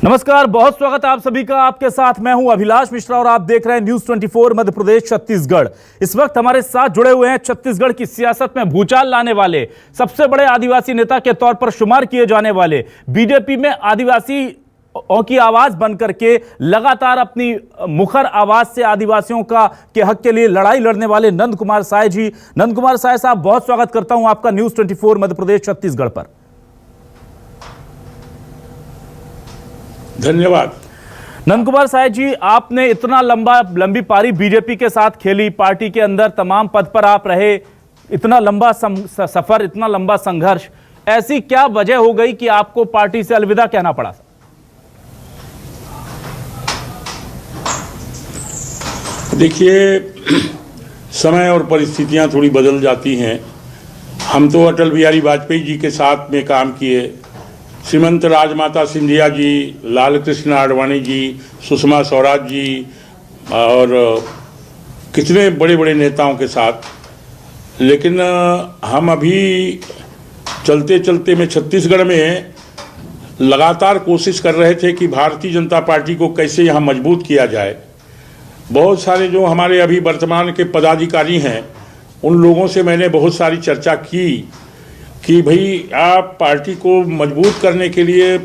नमस्कार, बहुत स्वागत है आप सभी का। आपके साथ मैं हूं अभिलाष मिश्रा और आप देख रहे हैं न्यूज़ 24 मध्य प्रदेश छत्तीसगढ़। इस वक्त हमारे साथ जुड़े हुए हैं छत्तीसगढ़ की सियासत में भूचाल लाने वाले, सबसे बड़े आदिवासी नेता के तौर पर शुमार किए जाने वाले, बीजेपी में आदिवासी की आवाज बनकर के लगातार अपनी मुखर आवाज से आदिवासियों के हक के लिए लड़ाई लड़ने वाले नंद कुमार साय जी। नंद कुमार साय साहब, बहुत स्वागत करता हूं आपका न्यूज़ 24 मध्य प्रदेश छत्तीसगढ़ पर। धन्यवाद। नंद कुमार साय जी, आपने इतना लंबी पारी बीजेपी के साथ खेली, पार्टी के अंदर तमाम पद पर आप रहे, इतना लंबा सफर, इतना लंबा संघर्ष, ऐसी क्या वजह हो गई कि आपको पार्टी से अलविदा कहना पड़ा? देखिए, समय और परिस्थितियां थोड़ी बदल जाती हैं। हम तो अटल बिहारी वाजपेयी जी के साथ में काम किए, श्रीमंत राजमाता सिंधिया जी, लाल कृष्ण आडवाणी जी, सुषमा स्वराज जी और कितने बड़े बड़े नेताओं के साथ। लेकिन हम अभी चलते चलते में छत्तीसगढ़ में लगातार कोशिश कर रहे थे कि भारतीय जनता पार्टी को कैसे यहाँ मजबूत किया जाए। बहुत सारे जो हमारे अभी वर्तमान के पदाधिकारी हैं, उन लोगों से मैंने बहुत सारी चर्चा की कि भाई आप पार्टी को मजबूत करने के लिए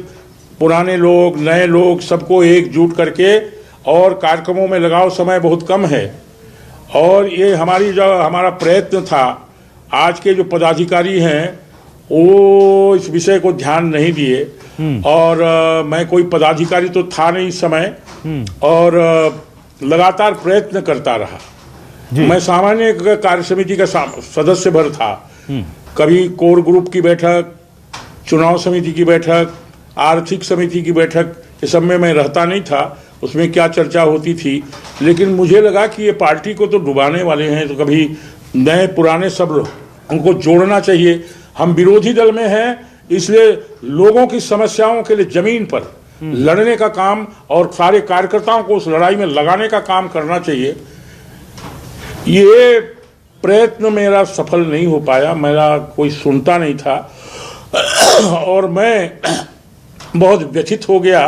पुराने लोग, नए लोग, सबको एकजुट करके और कार्यक्रमों में लगाओ, समय बहुत कम है। और ये हमारा प्रयत्न था। आज के जो पदाधिकारी हैं वो इस विषय को ध्यान नहीं दिए और मैं कोई पदाधिकारी तो था नहीं इस समय और लगातार प्रयत्न करता रहा। मैं सामान्य कार्य समिति का सदस्य भर था। कभी कोर ग्रुप की बैठक, चुनाव समिति की बैठक, आर्थिक समिति की बैठक, ये सब में मैं रहता नहीं था। उसमें क्या चर्चा होती थी, लेकिन मुझे लगा कि ये पार्टी को तो डुबाने वाले हैं, तो कभी नए पुराने सब उनको जोड़ना चाहिए। हम विरोधी दल में हैं, इसलिए लोगों की समस्याओं के लिए जमीन पर लड़ने का काम और सारे कार्यकर्ताओं को उस लड़ाई में लगाने का काम करना चाहिए। ये प्रयत्न मेरा सफल नहीं हो पाया, मेरा कोई सुनता नहीं था और मैं बहुत व्यथित हो गया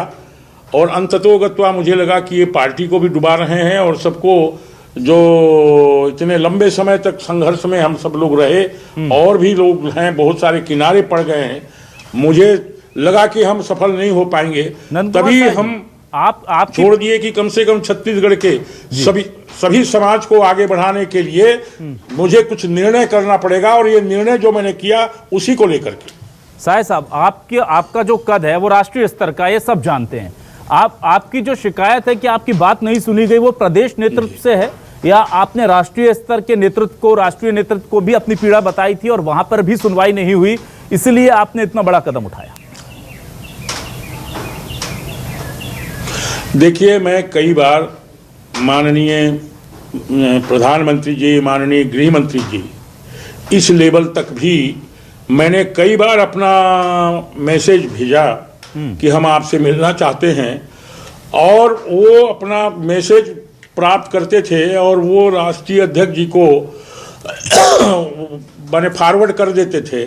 और अंततोगत्वा मुझे लगा कि ये पार्टी को भी डुबा रहे हैं और सबको, जो इतने लंबे समय तक संघर्ष में हम सब लोग रहे और भी लोग हैं, बहुत सारे किनारे पड़ गए हैं। मुझे लगा कि हम सफल नहीं हो पाएंगे, तभी हम आप छोड़ दिए कि कम से कम छत्तीसगढ़ के सभी समाज को आगे बढ़ाने के लिए मुझे कुछ निर्णय करना पड़ेगा और ये निर्णय जो मैंने किया उसी को लेकर के। साय साहब, आपका जो कद है वो राष्ट्रीय स्तर का, ये सब जानते हैं। आपकी जो शिकायत है कि आपकी बात नहीं सुनी गई, वो प्रदेश नेतृत्व से है या आपने राष्ट्रीय स्तर के राष्ट्रीय नेतृत्व को भी अपनी पीड़ा बताई थी और वहां पर भी सुनवाई नहीं हुई, इसलिए आपने इतना बड़ा कदम उठाया? देखिए, मैं कई बार माननीय प्रधानमंत्री जी, माननीय गृह मंत्री जी, इस लेवल तक भी मैंने कई बार अपना मैसेज भेजा कि हम आपसे मिलना चाहते हैं और वो अपना मैसेज प्राप्त करते थे और वो राष्ट्रीय अध्यक्ष जी को मैंने फॉरवर्ड कर देते थे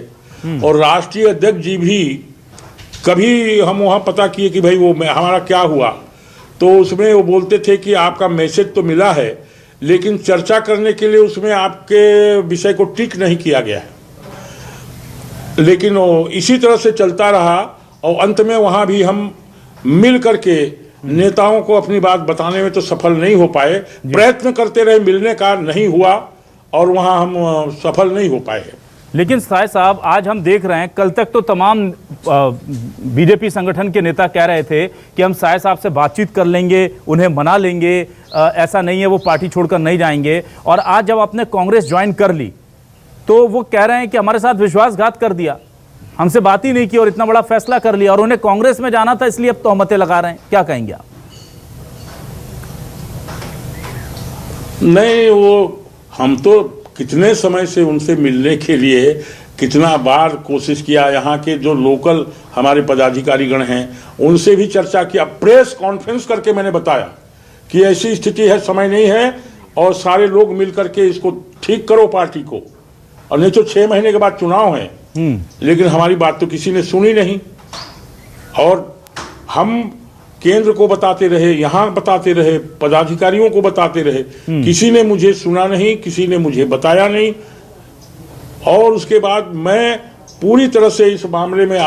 और राष्ट्रीय अध्यक्ष जी भी कभी हम वहाँ पता किए कि भाई वो हमारा क्या हुआ, तो उसमें वो बोलते थे कि आपका मैसेज तो मिला है लेकिन चर्चा करने के लिए उसमें आपके विषय को टिक नहीं किया गया है। लेकिन वो इसी तरह से चलता रहा और अंत में वहाँ भी हम मिल करके नेताओं को अपनी बात बताने में तो सफल नहीं हो पाए। प्रयत्न करते रहे, मिलने का नहीं हुआ और वहाँ हम सफल नहीं हो पाए। लेकिन साय साहब, आज हम देख रहे हैं, कल तक तो तमाम बीजेपी संगठन के नेता कह रहे थे कि हम साय साहब से बातचीत कर लेंगे, उन्हें मना लेंगे, ऐसा नहीं है वो पार्टी छोड़कर नहीं जाएंगे। और आज जब आपने कांग्रेस ज्वाइन कर ली तो वो कह रहे हैं कि हमारे साथ विश्वासघात कर दिया, हमसे बात ही नहीं की और इतना बड़ा फैसला कर लिया और उन्हें कांग्रेस में जाना था, इसलिए अब तोहमतें लगा रहे हैं। क्या कहेंगे आप? नहीं, वो हम तो कितने समय से उनसे मिलने के लिए कितना बार कोशिश किया। यहाँ के जो लोकल हमारे पदाधिकारीगण हैं उनसे भी चर्चा किया, प्रेस कॉन्फ्रेंस करके मैंने बताया कि ऐसी स्थिति है, समय नहीं है और सारे लोग मिल करके इसको ठीक करो पार्टी को, और नहीं तो 6 महीने के बाद चुनाव है। लेकिन हमारी बात तो किसी ने सुनी नहीं और हम केंद्र को बताते रहे, यहाँ बताते रहे, पदाधिकारियों को बताते रहे, किसी ने मुझे सुना नहीं, किसी ने मुझे बताया नहीं। और उसके बाद मैं पूरी तरह से इस मामले में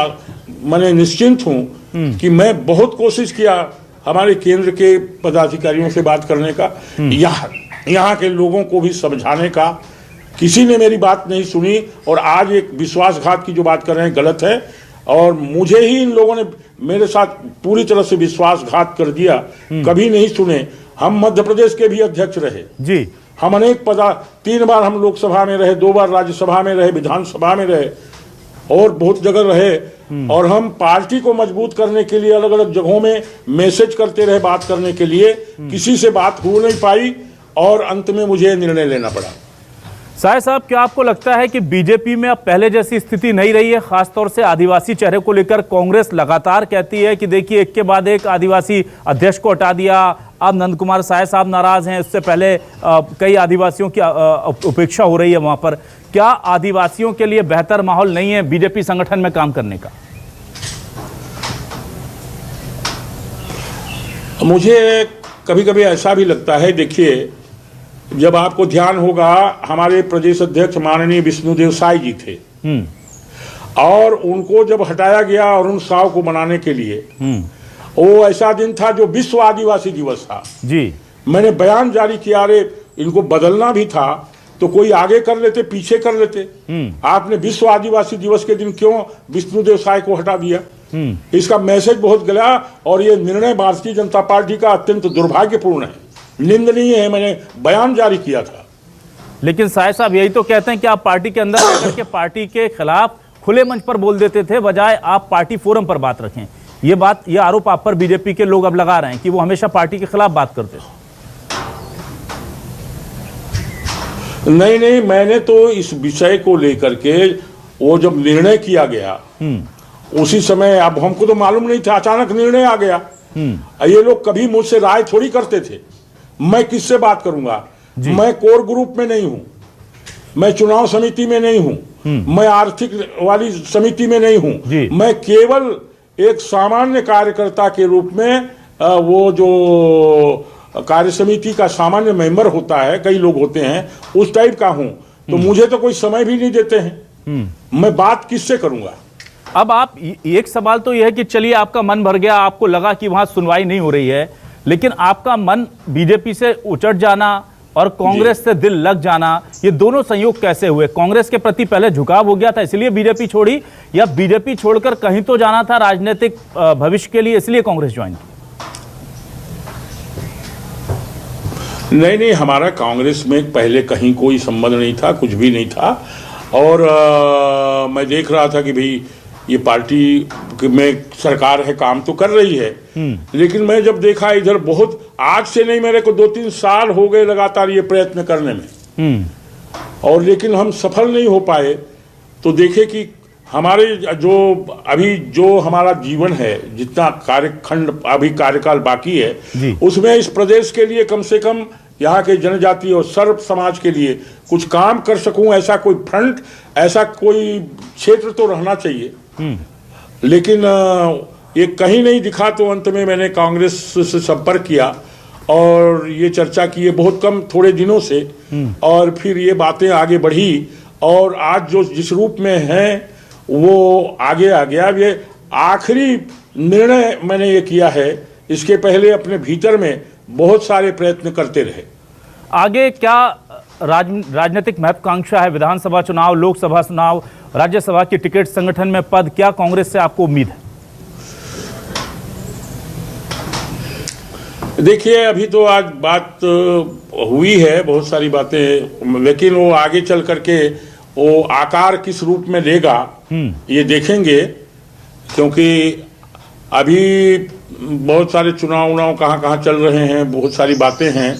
मैंने निश्चिंत हूं कि मैं बहुत कोशिश किया हमारे केंद्र के पदाधिकारियों से बात करने का, यहाँ के लोगों को भी समझाने का। किसी ने मेरी बात नहीं सुनी और आज एक विश्वासघात की जो बात कर रहे हैं गलत है, और मुझे ही इन लोगों ने मेरे साथ पूरी तरह से विश्वासघात कर दिया। कभी नहीं सुने। हम मध्य प्रदेश के भी अध्यक्ष रहे जी, हम अनेक 3 बार हम लोकसभा में रहे, 2 बार राज्यसभा में रहे, विधानसभा में रहे और बहुत जगह रहे। और हम पार्टी को मजबूत करने के लिए अलग अलग जगहों में मैसेज करते रहे बात करने के लिए। किसी से बात हो नहीं पाई और अंत में मुझे निर्णय लेना पड़ा। साय साहब, क्या आपको लगता है कि बीजेपी में अब पहले जैसी स्थिति नहीं रही है? खासतौर से आदिवासी चेहरे को लेकर कांग्रेस लगातार कहती है कि देखिए एक के बाद एक आदिवासी अध्यक्ष को हटा दिया, अब नंद कुमार साय साहब नाराज हैं, उससे पहले कई आदिवासियों की उपेक्षा हो रही है वहां पर। क्या आदिवासियों के लिए बेहतर माहौल नहीं है बीजेपी संगठन में काम करने का? मुझे कभी कभी ऐसा भी लगता है, देखिए जब आपको ध्यान होगा हमारे प्रदेश अध्यक्ष माननीय विष्णुदेव साय जी थे और उनको जब हटाया गया अरुण साव को बनाने के लिए, वो ऐसा दिन था जो विश्व आदिवासी दिवस था जी। मैंने बयान जारी किया, अरे इनको बदलना भी था तो कोई आगे कर लेते, पीछे कर लेते। आपने विश्व आदिवासी दिवस के दिन क्यों विष्णुदेव साय को हटा दिया? इसका मैसेज बहुत गया और ये निर्णय भारतीय जनता पार्टी का अत्यंत दुर्भाग्यपूर्ण है, निंदनीय है। मैंने बयान जारी किया था। लेकिन साय साहब यही तो कहते हैं कि आप पार्टी के अंदर आकर के पार्टी के खिलाफ खुले मंच पर बोल देते थे, बजाय आप पार्टी फोरम पर बात रखें। ये आरोप आप पर बीजेपी के लोग अब लगा रहे हैं कि वो हमेशा पार्टी के खिलाफ बात करते थे। नहीं, मैंने तो इस विषय को लेकर के वो जब निर्णय किया गया उसी समय, अब हमको तो मालूम नहीं था, अचानक निर्णय आ गया। ये लोग कभी मुझसे राय थोड़ी करते थे। मैं किससे बात करूंगा? मैं कोर ग्रुप में नहीं हूं, मैं चुनाव समिति में नहीं हूं, मैं आर्थिक वाली समिति में नहीं हूं। मैं केवल एक सामान्य कार्यकर्ता के रूप में वो जो कार्य समिति का सामान्य मेंबर होता है, कई लोग होते हैं, उस टाइप का हूं। तो मुझे तो कोई समय भी नहीं देते हैं। मैं बात किससे करूंगा? अब आप एक सवाल तो यह है कि चलिए आपका मन भर गया, आपको लगा कि वहां सुनवाई नहीं हो रही है, लेकिन आपका मन बीजेपी से उचट जाना और कांग्रेस से दिल लग जाना, ये दोनों संयोग कैसे हुए? कांग्रेस के प्रति पहले झुकाव हो गया था इसलिए बीजेपी छोड़ी, या बीजेपी छोड़कर कहीं तो जाना था राजनीतिक भविष्य के लिए इसलिए कांग्रेस ज्वाइन की? नहीं, हमारा कांग्रेस में पहले कहीं कोई संबंध नहीं था, कुछ भी नहीं था। और मैं देख रहा था कि भाई ये पार्टी में सरकार है, काम तो कर रही है, लेकिन मैं जब देखा इधर बहुत, आज से नहीं, मेरे को 2-3 साल हो गए लगातार ये प्रयत्न करने में, और लेकिन हम सफल नहीं हो पाए। तो देखे कि हमारे जो हमारा जीवन है, जितना कार्यखंड अभी कार्यकाल बाकी है, उसमें इस प्रदेश के लिए कम से कम यहाँ के जनजाति और सर्व समाज के लिए कुछ काम कर सकूं, ऐसा कोई फ्रंट, ऐसा कोई क्षेत्र तो रहना चाहिए। लेकिन ये कहीं नहीं दिखा। तो अंत में मैंने कांग्रेस से संपर्क किया और ये चर्चा की है बहुत कम, थोड़े दिनों से, और फिर ये बातें आगे बढ़ी और आज जो जिस रूप में है वो आगे आ गया। ये आखिरी निर्णय मैंने ये किया है, इसके पहले अपने भीतर में बहुत सारे प्रयत्न करते रहे। आगे क्या राजनीतिक महत्वाकांक्षा है? विधानसभा चुनाव, लोकसभा चुनाव, राज्यसभा की टिकट, संगठन में पद, क्या कांग्रेस से आपको उम्मीद है? देखिए अभी तो आज बात हुई है, बहुत सारी बातें, लेकिन वो आगे चल करके वो आकार किस रूप में लेगा ये देखेंगे, क्योंकि अभी बहुत सारे चुनाव कहाँ चल रहे हैं, बहुत सारी बातें हैं,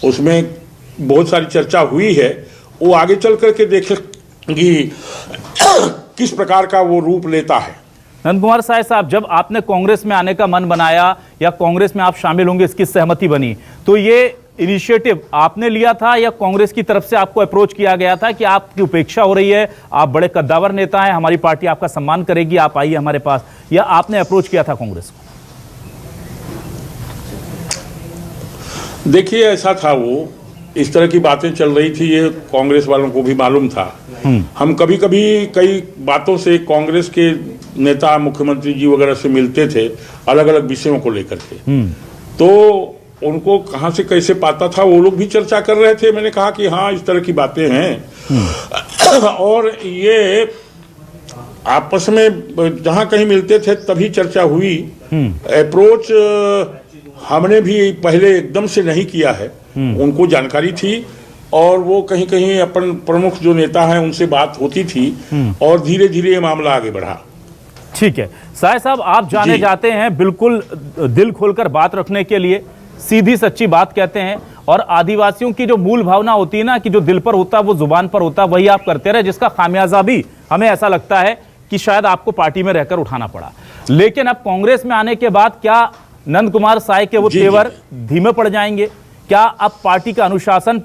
उसमें बहुत सारी चर्चा हुई है। वो आगे चल करके देखेंगी किस प्रकार का वो रूप लेता है। नंद कुमार साय साहब, जब आपने कांग्रेस में आने का मन बनाया या कांग्रेस में आप शामिल होंगे इसकी सहमति बनी, तो ये इनिशिएटिव आपने लिया था या कांग्रेस की तरफ से आपको अप्रोच किया गया था कि आपकी उपेक्षा हो रही है, आप बड़े कद्दावर नेता हैं, हमारी पार्टी आपका सम्मान करेगी, आप आइए हमारे पास, या आपने अप्रोच किया था कांग्रेस को? देखिए ऐसा था, वो इस तरह की बातें चल रही थी, ये कांग्रेस वालों को भी मालूम था। हम कभी कभी कई बातों से कांग्रेस के नेता मुख्यमंत्री जी वगैरह से मिलते थे, अलग अलग विषयों को लेकर के। तो उनको कहां से कैसे पाता था, वो लोग भी चर्चा कर रहे थे। मैंने कहा कि हाँ, इस तरह की बातें हैं। और ये आपस में जहां कहीं मिलते थे तभी चर्चा हुई। अप्रोच हमने भी पहले एकदम से नहीं किया है, उनको जानकारी थी और वो कहीं कहीं अपन प्रमुख जो नेता हैं उनसे बात होती थी और धीरे धीरे ये मामला आगे बढ़ा। ठीक है साय साहब, आप जाने जाते हैं बिल्कुल दिल खोलकर बात रखने के लिए, सीधी सच्ची बात कहते हैं और आदिवासियों की जो मूल भावना होती है ना कि जो दिल पर होता है वो जुबान पर होता है, वही आप करते रहे, जिसका खामियाजा भी हमें ऐसा लगता है कि शायद आपको पार्टी में रहकर उठाना पड़ा। लेकिन अब कांग्रेस में आने के बाद क्या नंद कुमार साय के वो तेवर धीमे पड़ जाएंगे? क्या अब पार्टी का अनुशासन,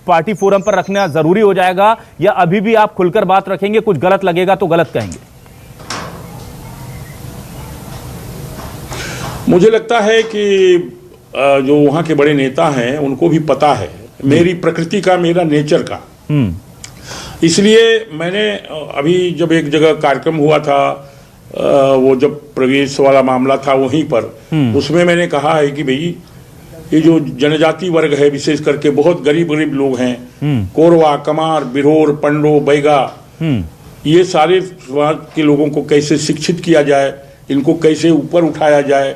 पार्टी फोरम पर रखना जरूरी हो जाएगा, या अभी भी आप खुलकर बात रखेंगे, कुछ गलत लगेगा तो गलत कहेंगे? मुझे लगता है कि जो वहां के बड़े नेता हैं उनको भी पता है मेरी प्रकृति का, मेरा नेचर का। इसलिए मैंने अभी जब एक जगह कार्यक्रम हुआ था, वो जब प्रवेश वाला मामला था वहीं पर, उसमें मैंने कहा है कि भाई ये जो जनजाति वर्ग है, विशेष करके बहुत गरीब गरीब लोग हैं, कोरवा, कमार, बिरोर, पंडो, बैगा, ये सारे समाज के लोगों को कैसे शिक्षित किया जाए, इनको कैसे ऊपर उठाया जाए,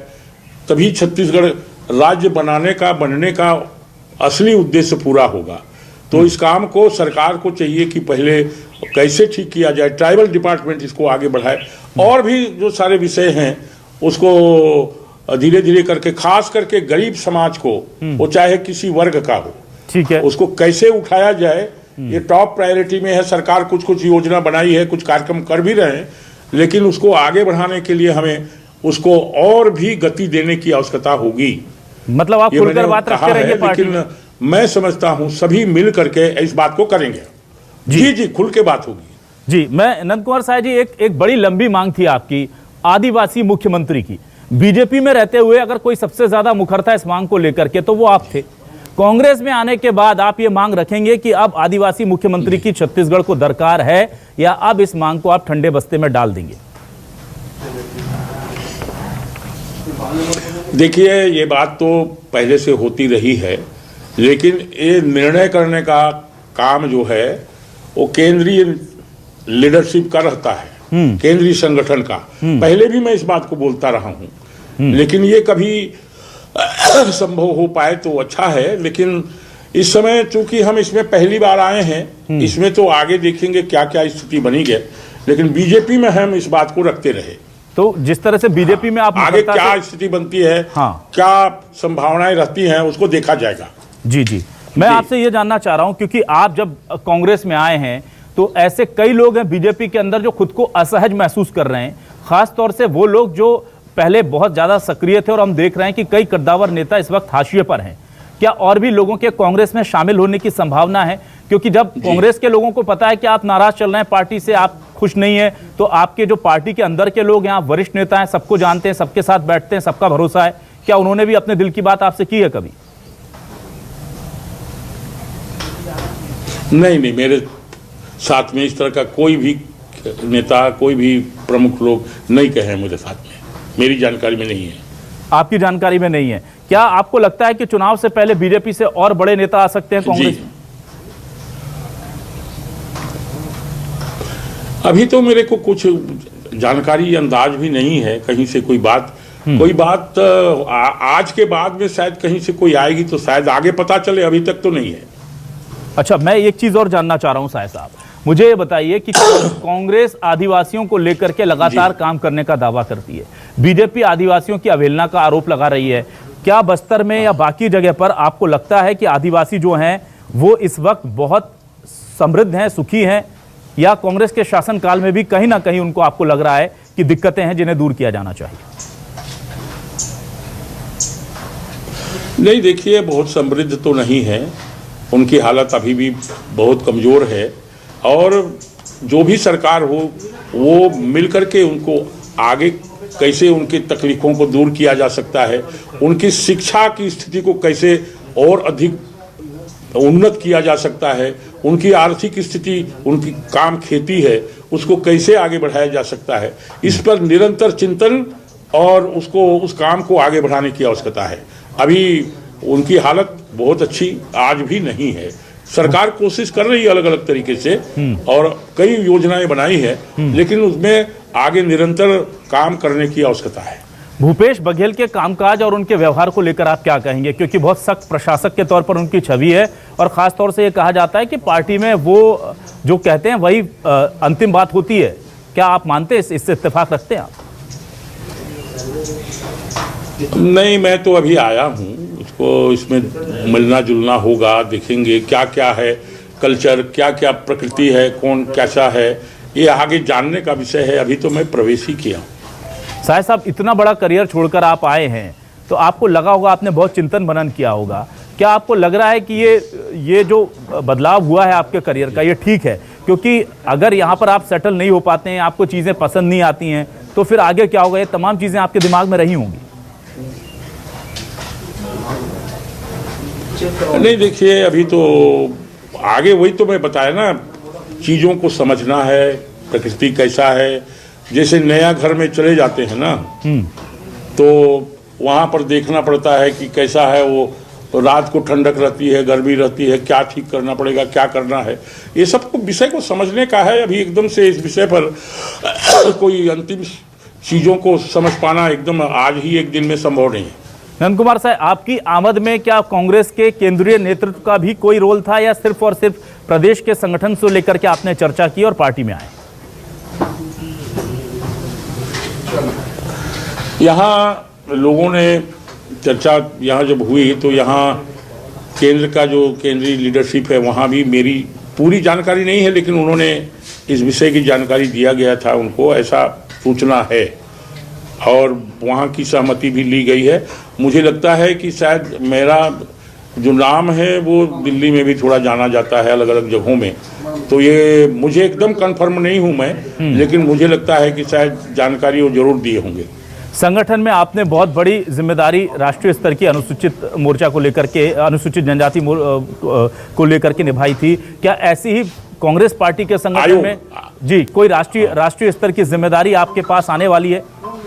तभी छत्तीसगढ़ राज्य बनने का असली उद्देश्य पूरा होगा। तो इस काम को सरकार को चाहिए कि पहले कैसे ठीक किया जाए, ट्राइबल डिपार्टमेंट इसको आगे बढ़ाए और भी जो सारे विषय हैं उसको धीरे धीरे करके, खास करके गरीब समाज को, वो चाहे किसी वर्ग का हो, ठीक है, उसको कैसे उठाया जाए, ये टॉप प्रायोरिटी में है। सरकार कुछ कुछ योजना बनाई है, कुछ कार्यक्रम कर भी रहे हैं, लेकिन उसको आगे बढ़ाने के लिए हमें उसको और भी गति देने की आवश्यकता होगी। मतलब आप खुलकर बात रखते रहेंगे पार्टी में? मैं समझता हूं सभी मिल करके इस बात को करेंगे। जी, खुल के बात होगी। जी, मैं नंद कुमार साय जी, एक बड़ी लंबी मांग थी आपकी आदिवासी मुख्यमंत्री की। बीजेपी में रहते हुए अगर कोई सबसे ज्यादा मुखर था इस मांग को लेकर के तो वो आप थे। कांग्रेस में आने के बाद आप ये मांग रखेंगे कि अब आदिवासी मुख्यमंत्री की छत्तीसगढ़ को दरकार है, या अब इस मांग को आप ठंडे बस्ते में डाल देंगे? देखिए, ये बात तो पहले से होती रही है, लेकिन ये निर्णय करने का काम जो है वो केंद्रीय लीडरशिप का रहता है, केंद्रीय संगठन का। पहले भी मैं इस बात को बोलता रहा हूं, लेकिन ये कभी संभव हो पाए तो अच्छा है। लेकिन इस समय चूंकि हम इसमें पहली बार आए हैं, इसमें तो आगे देखेंगे क्या क्या स्थिति बनी है, लेकिन बीजेपी में हम इस बात को रखते रहे। तो जिस तरह से बीजेपी में आप आगे क्या स्थिति बनती है, क्या संभावनाएं रहती हैं, उसको देखा जाएगा। जी, मैं आपसे ये जानना चाह रहा हूं, क्योंकि आप जब कांग्रेस में आए हैं तो ऐसे कई लोग हैं बीजेपी के अंदर जो खुद को असहज महसूस कर रहे हैं, खास तौर से वो लोग जो पहले बहुत ज्यादा सक्रिय थे, और हम देख रहे हैं कि कई कद्दावर नेता इस वक्त हाशिए पर हैं। क्या और भी लोगों के कांग्रेस में शामिल होने की संभावना है? क्योंकि जब कांग्रेस के लोगों को पता है कि आप नाराज चल रहे हैं पार्टी से, आप खुश नहीं है, तो आपके जो पार्टी के अंदर के लोग हैं, आप वरिष्ठ नेता हैं, सबको जानते हैं, सबके साथ बैठते हैं, सबका भरोसा है, क्या उन्होंने भी अपने दिल की बात आपसे की है कभी? नहीं, मेरे साथ में इस तरह का कोई भी नेता, कोई भी प्रमुख लोग नहीं कहे हैं मुझे साथ में, मेरी जानकारी में नहीं है। आपकी जानकारी में नहीं है? क्या आपको लगता है कि चुनाव से पहले बीजेपी से और बड़े नेता आ सकते हैं कांग्रेस? अभी तो मेरे को कुछ जानकारी, अंदाज भी नहीं है कहीं से कोई बात आज के बाद में शायद कहीं से कोई आएगी तो शायद आगे पता चले, अभी तक तो नहीं है। अच्छा, मैं एक चीज और जानना चाह रहा हूं साय साहब, मुझे ये बताइए कि कांग्रेस आदिवासियों को लेकर के लगातार काम करने का दावा करती है, बीजेपी आदिवासियों की अवहेलना का आरोप लगा रही है। क्या बस्तर में या बाकी जगह पर आपको लगता है कि आदिवासी जो हैं वो इस वक्त बहुत समृद्ध हैं, सुखी हैं, या कांग्रेस के शासनकाल में भी कहीं ना कहीं उनको आपको लग रहा है कि दिक्कतें हैं जिन्हें दूर किया जाना चाहिए? नहीं, देखिए, बहुत समृद्ध तो नहीं है, उनकी हालत अभी भी बहुत कमजोर है, और जो भी सरकार हो वो मिलकर के उनको आगे कैसे उनकी तकलीफों को दूर किया जा सकता है, उनकी शिक्षा की स्थिति को कैसे और अधिक उन्नत किया जा सकता है, उनकी आर्थिक स्थिति, उनकी काम खेती है उसको कैसे आगे बढ़ाया जा सकता है, इस पर निरंतर चिंतन और उसको उस काम को आगे बढ़ाने की आवश्यकता है। अभी उनकी हालत बहुत अच्छी आज भी नहीं है। सरकार कोशिश कर रही है अलग अलग तरीके से और कई योजनाएं बनाई है, लेकिन उसमें आगे निरंतर काम करने की आवश्यकता है। भूपेश बघेल के कामकाज और उनके व्यवहार को लेकर आप क्या कहेंगे, क्योंकि बहुत सख्त प्रशासक के तौर पर उनकी छवि है और खास तौर से ये कहा जाता है कि पार्टी में वो जो कहते हैं वही अंतिम बात होती है। क्या आप मानते हैं, इससे इत्तेफाक रखते हैं आप? नहीं, मैं तो अभी आया हूँ, उसको इसमें मिलना जुलना होगा, देखेंगे क्या क्या है कल्चर, क्या क्या प्रकृति है, कौन कैसा है, ये आगे जानने का विषय है। अभी तो मैं प्रवेश ही किया हूँ। साहिब साहब, इतना बड़ा करियर छोड़कर आप आए हैं तो आपको लगा होगा, आपने बहुत चिंतन मनन किया होगा, क्या आपको लग रहा है कि ये जो बदलाव हुआ है आपके करियर का, ये ठीक है? क्योंकि अगर यहाँ पर आप सेटल नहीं हो पाते हैं, आपको चीज़ें पसंद नहीं आती हैं, तो फिर आगे क्या होगा? ये तमाम चीज़ें आपके दिमाग में रही होंगी। नहीं, देखिए अभी तो आगे वही तो मैं बताया ना, चीज़ों को समझना है, प्रकृति कैसा है। जैसे नया घर में चले जाते हैं ना, तो वहाँ पर देखना पड़ता है कि कैसा है वो, रात को ठंडक रहती है, गर्मी रहती है, क्या ठीक करना पड़ेगा, क्या करना है, ये सब विषय को समझने का है। अभी एकदम से इस विषय पर कोई अंतिम चीज़ों को समझ पाना एकदम आज ही एक दिन में संभव नहीं है। नंद कुमार साहब, आपकी आमद में क्या कांग्रेस के केंद्रीय नेतृत्व का भी कोई रोल था, या सिर्फ और सिर्फ प्रदेश के संगठन से लेकर के आपने चर्चा की और पार्टी में आए? यहाँ लोगों ने चर्चा यहाँ जब हुई तो यहाँ केंद्र का जो केंद्रीय लीडरशिप है वहाँ भी मेरी पूरी जानकारी नहीं है, लेकिन उन्होंने इस विषय की जानकारी दिया गया था, उनको ऐसा सूचना है और वहाँ की सहमति भी ली गई है। मुझे लगता है कि शायद मेरा जो नाम है वो दिल्ली में भी थोड़ा जाना जाता है अलग अलग जगहों में, तो ये मुझे एकदम कंफर्म नहीं हूँ मैं, लेकिन मुझे लगता है कि शायद जानकारी वो जरूर दिए होंगे। संगठन में आपने बहुत बड़ी जिम्मेदारी राष्ट्रीय स्तर की अनुसूचित मोर्चा को लेकर के, अनुसूचित जनजाति को लेकर के निभाई थी। क्या ऐसी ही कांग्रेस पार्टी के संगठन में जी कोई राष्ट्रीय स्तर की जिम्मेदारी आपके पास आने वाली है,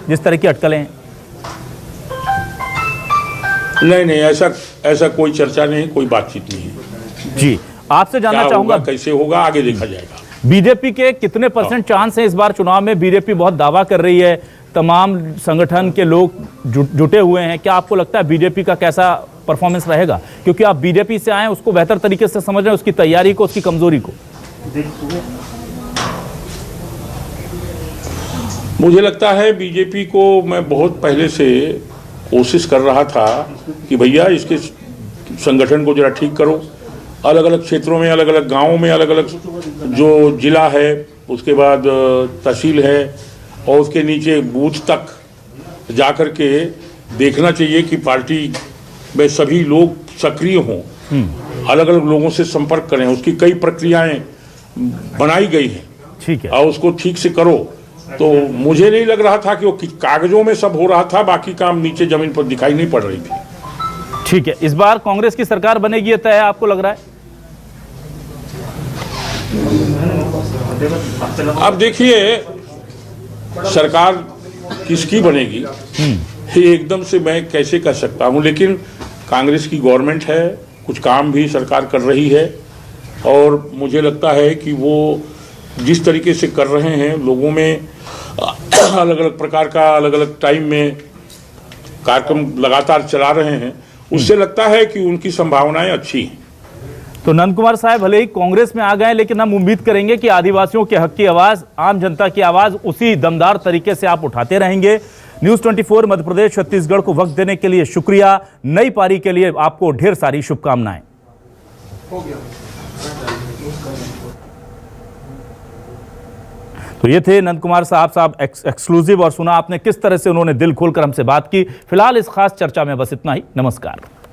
जिस तरह की अटकलें हैं? नहीं, ऐसा कोई चर्चा नहीं, कोई बातचीत नहीं है। जी, आपसे जानना चाहूंगा कैसे होगा आगे देखा जाएगा। बीजेपी के कितने % चांस है इस बार चुनाव में? बीजेपी बहुत दावा कर रही है, तमाम संगठन के लोग जुटे हुए हैं। क्या आपको लगता है बीजेपी का कैसा परफॉर्मेंस रहेगा? क्योंकि आप बीजेपी से आए हैं, उसको बेहतर तरीके से समझ रहे हैं, उसकी तैयारी को, उसकी कमजोरी को। मुझे लगता है बीजेपी को मैं बहुत पहले से कोशिश कर रहा था कि भैया इसके संगठन को जरा ठीक करो, अलग अलग क्षेत्रों में, अलग अलग गांवों में, अलग अलग जो जिला है, उसके बाद तहसील है और उसके नीचे बूथ तक जाकर के देखना चाहिए कि पार्टी में सभी लोग सक्रिय हों, अलग अलग लोगों से संपर्क करें। उसकी कई प्रक्रियाएं बनाई गई हैं, ठीक है, और उसको ठीक से करो। तो मुझे नहीं लग रहा था कि वो कागजों में सब हो रहा था, बाकी काम नीचे जमीन पर दिखाई नहीं पड़ रही थी। ठीक है, इस बार कांग्रेस की सरकार बनेगी, ये तय है आपको लग रहा है? अब देखिए सरकार किसकी बनेगी ये एकदम से मैं कैसे कह सकता हूं, लेकिन कांग्रेस की गवर्नमेंट है, कुछ काम भी सरकार कर रही है और मुझे लगता है कि वो जिस तरीके से कर रहे हैं, लोगों में अलग अलग प्रकार का अलग अलग टाइम में कार्यक्रम लगातार चला रहे हैं, उससे लगता है कि उनकी संभावनाएं अच्छी हैं। तो नंद कुमार साहब भले ही कांग्रेस में आ गए, लेकिन हम उम्मीद करेंगे कि आदिवासियों के हक की आवाज, आम जनता की आवाज उसी दमदार तरीके से आप उठाते रहेंगे। न्यूज़ 24 मध्य प्रदेश छत्तीसगढ़ को वक्त देने के लिए शुक्रिया। नई पारी के लिए आपको ढेर सारी शुभकामनाएं। तो ये थे नंद कुमार साहब एक्सक्लूसिव, और सुना आपने किस तरह से उन्होंने दिल खोलकर हमसे बात की। फिलहाल इस खास चर्चा में बस इतना ही। नमस्कार।